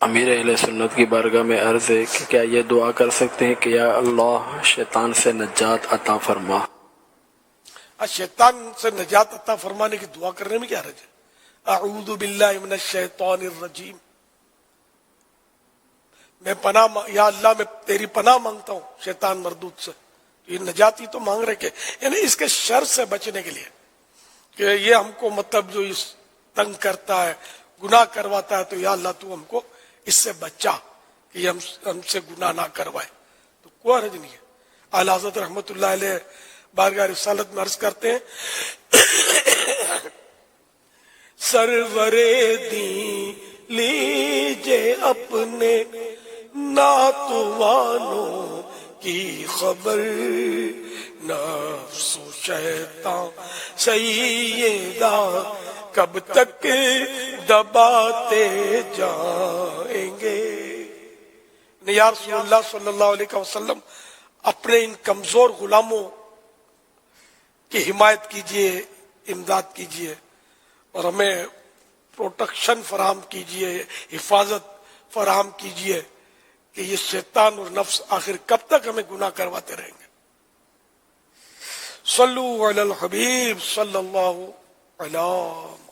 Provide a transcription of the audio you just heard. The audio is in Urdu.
امیر اہل سنت کی بارگاہ میں عرض ہے کہ کیا یہ دعا کر سکتے ہیں کہ یا اللہ شیطان سے نجات عطا فرما؟ شیطان سے نجات عطا فرمانے کی دعا کرنے میں کیا حرج ہے؟ اعوذ باللہ من الشیطان الرجیم، میں یا اللہ میں تیری پناہ مانگتا ہوں شیطان مردود سے. یہ نجاتی تو مانگ رہے کہ یعنی اس کے شر سے بچنے کے لیے کہ یہ ہم کو مطلب جو اس تنگ کرتا ہے، گناہ کرواتا ہے، تو یا اللہ تو ہم کو اس سے بچا کہ یہ ہم سے گناہ نہ کروائے. تو کوئی حرج نہیں ہے. اعلی حضرت رحمت اللہ علیہ بارگاہ رسالت میں عرض کرتے ہیں سرور دین لیجے اپنے ناتوانوں کی خبر، نفس و شیطان سیدہ کب تک دباتے جائیں گے. یا رسول اللہ صلی اللہ علیہ وسلم اپنے ان کمزور غلاموں کی حمایت کیجئے، امداد کیجئے، اور ہمیں پروٹیکشن فراہم کیجئے، حفاظت فراہم کیجئے کہ یہ شیطان اور نفس آخر کب تک ہمیں گناہ کرواتے رہیں گے. صلو علی الحبیب صلی اللہ علیہ